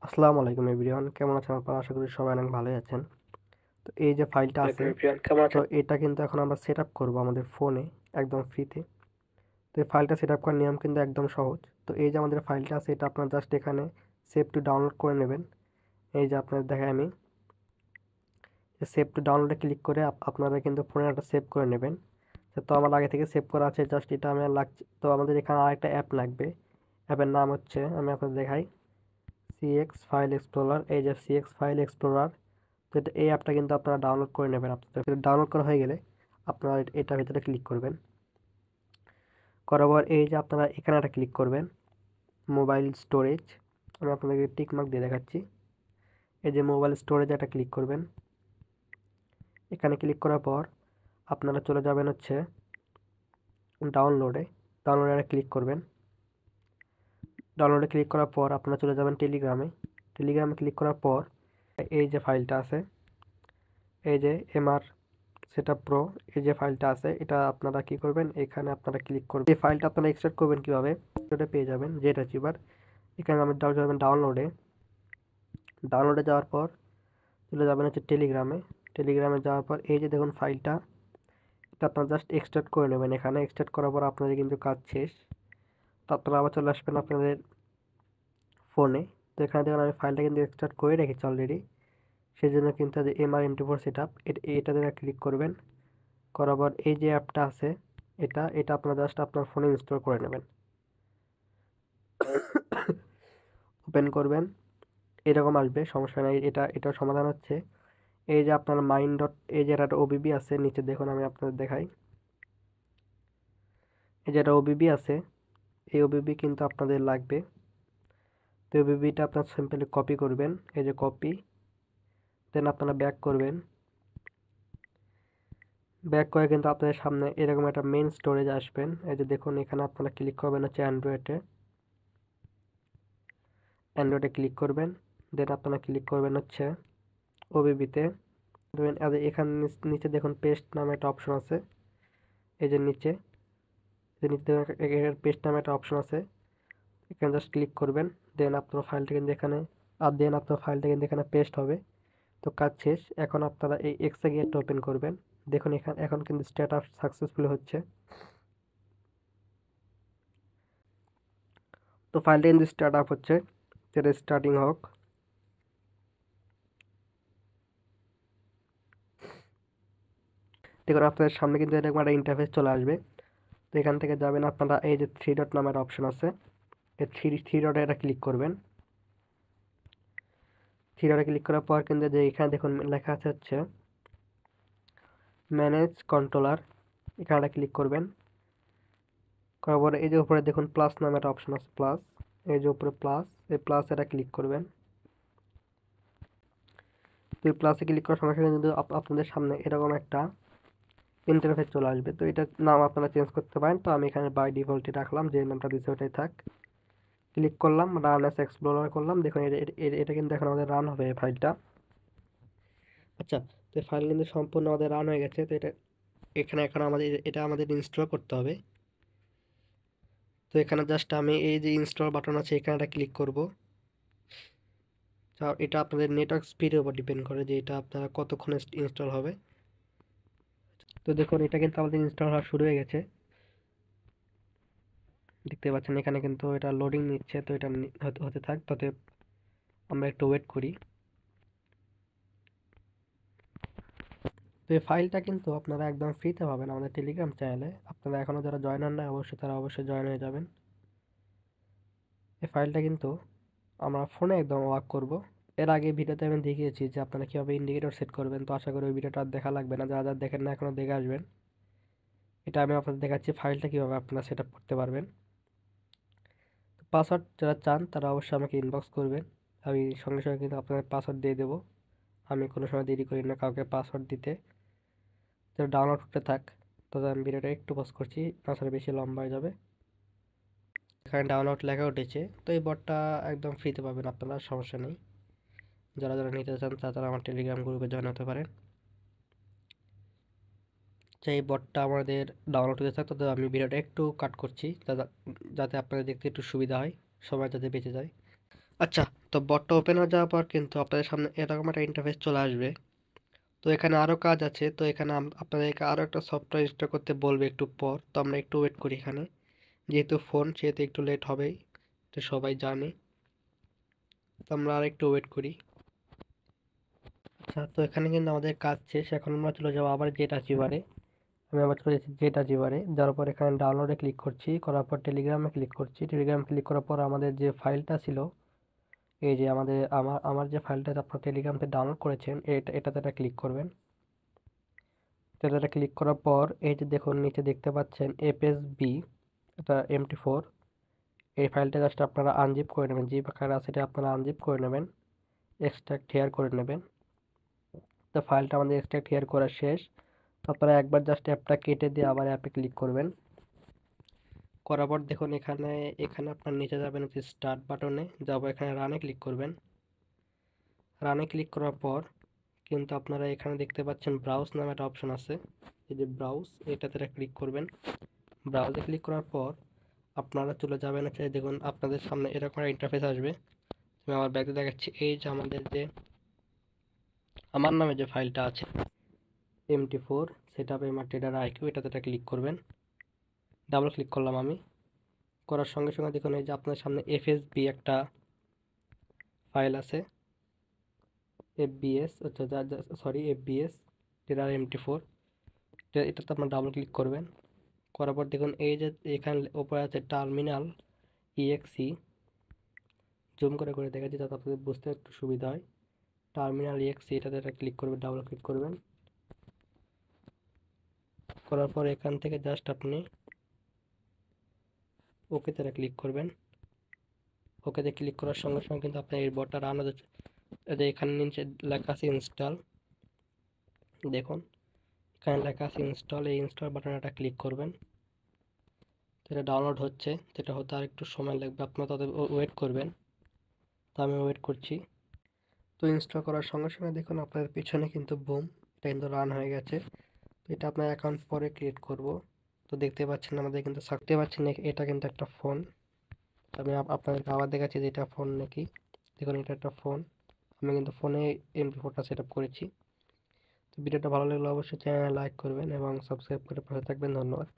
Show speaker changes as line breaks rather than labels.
আসসালামু আলাইকুম এভরিওয়ান, কেমন আছেন আপনারা? আশা করি সবাই অনেক ভালোই আছেন। তো এই যে ফাইলটা আছে,
ওয়ালাইকুম এভরিওয়ান, কেমন
তো
আছেন?
এটা কিন্তু এখন আমরা সেট আপ করবো আমাদের ফোনে একদম ফ্রিতে। তো এই ফাইলটা সেট আপ করার নিয়ম কিন্তু একদম সহজ। তো এই যে আমাদের ফাইলটা আছে, এটা আপনার জাস্ট এখানে সেভ টু ডাউনলোড করে নেবেন। এই যে আপনার দেখাই আমি সেভ টু ডাউনলোডে ক্লিক করে আপনারা কিন্তু ফোনে একটা সেভ করে নেবেন। তো আমার আগে থেকে সেভ করা আছে, জাস্ট এটা আমার লাগছে। তো আমাদের এখানে আরেকটা অ্যাপ লাগবে। অ্যাপের নাম হচ্ছে, আমি আপনাদের দেখাই, সিএক্স ফাইল এক্সপ্লোরার। এই যে সিএক্স ফাইল এক্সপ্লোরার, তো এই অ্যাপটা কিন্তু আপনারা ডাউনলোড করে নেবেন। আপনাদের ডাউনলোড করা হয়ে গেলে আপনারা এটার ভিতরে ক্লিক করবেন। করার পর এই যে আপনারা এখানে একটা ক্লিক করবেন, মোবাইল স্টোরেজ। আমি আপনাদেরকে টিক মার্ক দিয়ে দেখাচ্ছি। এই যে মোবাইল স্টোরেজে একটা ক্লিক করবেন। এখানে ক্লিক করার পর আপনারা চলে যাবেন হচ্ছে ডাউনলোডে। ডাউনলোডে একটা ক্লিক করবেন। ডাউনলোডে ক্লিক করার পর আপনারা চলে যাবেন টেলিগ্রামে। টেলিগ্রামে ক্লিক করার পর এই যে ফাইলটা আছে, এই যে এমআর সেটআপ প্রো, এই যে ফাইলটা আছে, এটা আপনারা কি করবেন, এখানে আপনারা ক্লিক করবেন। এই ফাইলটা আপনারা এক্সট্রাক্ট করবেন কিভাবে, সেটা পেয়ে যাবেন যেটা চিপার। এখানে আপনি যাবেন ডাউনলোডে। ডাউনলোডে যাওয়ার পর চলে যাবেন হচ্ছে টেলিগ্রামে। টেলিগ্রামে যাওয়ার পর এই যে দেখুন ফাইলটা, এটা আপনারা জাস্ট এক্সট্রাক্ট করে নেবেন। এখানে এক্সট্রাক্ট করার পর আপনাদের কিন্তু কাজ শেষ। তো আপনারা আবার চলে আসবেন আপনাদের ফোনে। তো এখানে দেখুন আমি ফাইলটা কিন্তু এক্সট্রাক্ট করে রেখেছি অলরেডি। সেই জন্য কিন্তু MR-M4 সেট আপ, এটাতে ক্লিক করবেন। করার পর এই যে অ্যাপটা আছে, এটা এটা আপনারা জাস্ট আপনার ফোনে ইনস্টল করে নেবেন। ওপেন করবেন, এরকম আসবে, সমস্যা নাই। এটার সমাধান হচ্ছে এই যে আপনার মাইন্ড ডট, এই যে একটা ওবিবি আছে নিচে দেখুন, আমি আপনাদের দেখাই। এই যে একটা ওবিবি আছে, এই ওবিবি কিন্তু আপনাদের লাগবে। তো ওবিবিটা আপনার সিম্পলি কপি করবেন, এই যে কপি। দেন আপনারা ব্যাক করবেন। ব্যাক করে কিন্তু আপনাদের সামনে এরকম একটা মেইন স্টোরেজ আসবেন। এই যে দেখুন এখানে আপনারা ক্লিক করবেন হচ্ছে অ্যান্ড্রয়েডে। অ্যান্ড্রয়েডে ক্লিক করবেন। দেন আপনারা ক্লিক করবেন হচ্ছে ওবিবিতে। দেবেন এখানে নিচে দেখুন পেস্ট নামে একটা অপশন আছে। এই যে নিচে, যে নিচে পেস্ট নামে একটা অপশন আছে, এখানে জাস্ট ক্লিক করবেন। দেন আপনার ফাইলটা কিন্তু এখানে, আর দেন আপনার ফাইলটা কিন্তু এখানে পেস্ট হবে। তো কাজ শেষ। এখন আপনারা এই এক্সএগেটটা ওপেন করবেন। দেখুন এখানে এখন কিন্তু স্ট্যাটাস সাকসেসফুল হচ্ছে। তো ফাইলটা কিন্তু স্টার্ট আপ হচ্ছে, যেটা স্টার্টিং হোক। দেখুন আপনাদের সামনে কিন্তু এরকম একটা ইন্টারফেস চলে আসবে। তো এখান থেকে যাবেন আপনারা, এই যে থ্রি ডট নামের অপশন আছে, এই থ্রি ডটে এটা ক্লিক করবেন। থ্রি ডটে ক্লিক করার পর কিন্তু যে এখানে দেখুন লেখা আছে হচ্ছে ম্যানেজ কন্ট্রোলার, এখানে একটা ক্লিক করবেন। করার পরে এই যে উপরে দেখুন প্লাস নামে একটা অপশন আছে, প্লাস। এই যে উপরে প্লাস, এই প্লাস এটা ক্লিক করবেন। তো এই প্লাসে ক্লিক করার সঙ্গে সঙ্গে কিন্তু আপনাদের সামনে এরকম একটা ইন্টারফেস চলে আসবে। তো এটার নাম আপনারা চেঞ্জ করতে পারেন। তো আমি এখানে বাই ডিফল্টে রাখলাম, যে নামটা দিচ্ছে ওটাই থাক। ক্লিক করলাম, রান অ্যাজ এক্সপ্লোরার করলাম। দেখুন এটা কিন্তু এখন আমাদের রান হবে এই ফাইলটা। আচ্ছা, তো ফাইল কিন্তু সম্পূর্ণ আমাদের রান হয়ে গেছে। তো এটা এখানে এখন আমাদের এটা আমাদের ইনস্টল করতে হবে। তো এখানে জাস্ট আমি এই যে ইনস্টল বাটন আছে, এখানে একটা ক্লিক করব। এটা আপনাদের নেটওয়ার্ক স্পিডের উপর ডিপেন্ড করে যে এটা আপনারা কতক্ষণে ইনস্টল হবে। তো দেখুন এটা কিন্তু আমাদের ইনস্টল হওয়া শুরু হয়ে গেছে, দেখতে পাচ্ছেন এখানে কিন্তু এটা লোডিং নিচ্ছে। তো এটা হতে থাক, তাতে আমরা একটু ওয়েট করি। তো এই ফাইলটা কিন্তু আপনারা একদম ফ্রিতে পাবেন আমাদের টেলিগ্রাম চ্যানেলে। আপনারা এখনও যারা জয়েন হন না, অবশ্যই তারা অবশ্যই জয়েন হয়ে যাবেন। এই ফাইলটা কিন্তু আমরা ফোনে একদম ওয়ার্ক করব। এর আগে ভিডিওতে আমি দেখিয়েছি যে আপনারা কীভাবে ইন্ডিকেটর সেট করবেন। তো আশা করি ওই ভিডিওটা আর দেখা লাগবে না, যারা যারা দেখেন না এখনও দেখে আসবেন। এটা আমি আপনাদের দেখাচ্ছি ফাইলটা কীভাবে আপনারা সেট আপ করতে পারবেন। পাসওয়ার্ড যারা চান তারা অবশ্যই আমাকে ইনবক্স করবেন, আমি সঙ্গে সঙ্গে কিন্তু আপনাদের পাসওয়ার্ড দিয়ে দেবো। আমি কোনো সময় দেরি করি না কাউকে পাসওয়ার্ড দিতে। তো ডাউনলোড করতে থাক। তো আমি ভিডিওটা একটু পজ করছি, তাছাড়া বেশি লম্বা হয়ে যাবে। এখানে ডাউনলোড লেখা উঠেছে। তো এই বটটা একদম ফ্রিতে পাবেন আপনারা, সমস্যা নেই। যারা যারা নিতে চান তারা আমার টেলিগ্রাম গ্রুপে জয়েন হতে পারেন। তো এই বটটা আমাদের ডাউনলোড হতে থাক। তো আমি ভিডিওটা একটু কাট করছি যাতে আপনাদের দেখতে একটু সুবিধা হয়, সময় যাতে বেঁচে যায়। আচ্ছা, তো বটটা ওপেন হয়ে যাওয়ার পর কিন্তু আপনাদের সামনে এরকম একটা ইন্টারফেস চলে আসবে। তো এখানে আরও কাজ আছে, তো এখানে আপনাদেরকে আরও একটা সফটওয়্যার ইনস্টল করতে বলবে একটু পর, তো আমরা একটু ওয়েট করি এখানে, যেহেতু ফোন সেহেতু একটু লেট হবেই, তো সবাই জানে। তো আমরা আর একটু ওয়েট করি। আচ্ছা, তো এখানে কিন্তু আমাদের কাজ শেষ। এখন আমরা চলে যাবো আবার জেট অ্যাচিভারে। আমি আবার চলে যাচ্ছি জেট অ্যাচিভারে, যাওয়ার পর এখানে ডাউনলোডে ক্লিক করছি, করার পর টেলিগ্রামে ক্লিক করছি। টেলিগ্রাম ক্লিক করার পর আমাদের যে ফাইলটা ছিল, এই যে আমার যে ফাইলটা আপনার টেলিগ্রামতে ডাউনলোড করেছেন, এটাতে একটা ক্লিক করবেন। এটাতে ক্লিক করার পর এই যে দেখুন নিচে দেখতে পাচ্ছেন FSB, এটা MT4। এই ফাইলটা জাস্ট আপনারা আনজিপ করে নেবেন, জিপ আকারে আছে এটা আপনারা আনজিপ করে নেবেন, এক্সট্রাক্ট হেয়ার করে নেবেন। তো ফাইলটা আমাদের এক্সট্রাক্ট হেয়ার করা শেষ। তো আপনারা একবার জাস্ট অ্যাপটা কেটে দিয়ে আবার অ্যাপে ক্লিক করবেন। করার পর দেখুন এখানে এখানে আপনার নিচে যাবেন হচ্ছে স্টার্ট বাটনে, যাবো এখানে রানে ক্লিক করবেন। রানে ক্লিক করার পর কিন্তু আপনারা এখানে দেখতে পাচ্ছেন ব্রাউজ নামে একটা অপশন আছে, এই যে ব্রাউজ, এটাতে ক্লিক করবেন। ব্রাউজে ক্লিক করার পর আপনারা চলে যাবেন হচ্ছে, দেখুন আপনাদের সামনে এরকম একটা ইন্টারফেস আসবে। আমি আমার ব্যাগে দেখাচ্ছি, এই যে আমাদের যে আমার নামে যে ফাইলটা আছে MT4 setup MR trader IQ, এটাতে ক্লিক করবেন। ডাবল ক্লিক করলাম আমি। করার সঙ্গে সঙ্গে দেখুন এই যে আপনার সামনে FSB একটা ফাইল আছে, FBS, আচ্ছা সরি FBS ট্রেডার MT4, এটাতে আপনার ডাবল ক্লিক করবেন। করার পর দেখুন এই যে এখানে ওপরে আছে টার্মিনাল EXE, জুম করে করে দেখাচ্ছি যাতে আপনাদের বুঝতে একটু সুবিধা হয়। টার্মিনাল EXE এটাতে ক্লিক করবেন, ডাবল ক্লিক করবেন। করার পর এখান থেকে জাস্ট আপনি ওকেতে ক্লিক করবেন। ওকেতে ক্লিক করার সঙ্গে সঙ্গে কিন্তু আপনার এই বটটা রান হচ্ছে। এখানে নিচে লেখা আছে ইনস্টল, দেখুন এখানে লেখা আছে ইনস্টল, এই ইনস্টল বাটনে একটা ক্লিক করবেন। এটা ডাউনলোড হচ্ছে, যেটা হতে আর একটু সময় লাগবে, আপনারা তাদের ওয়েট করবেন। তো আমি ওয়েট করছি। তো ইনস্টল করার সঙ্গে সঙ্গে দেখুন আপনাদের পিছনে কিন্তু বুম, এটা কিন্তু রান হয়ে গেছে। তো এটা আপনার অ্যাকাউন্ট পরে ক্রিয়েট করব। তো দেখতে পাচ্ছেন আমাদের কিন্তু থাকতে পাচ্ছেন, এটা কিন্তু একটা ফোন। আমি আপনাদেরকে আবার দেখাচ্ছি যে এটা ফোন নাকি। দেখুন এটা একটা ফোন, আমি কিন্তু ফোনে MP4টা সেট আপ করেছি। তো ভিডিওটা ভালো লাগলে অবশ্যই চ্যানেলে লাইক করবেন এবং সাবস্ক্রাইব করে পাশে থাকবেন। ধন্যবাদ।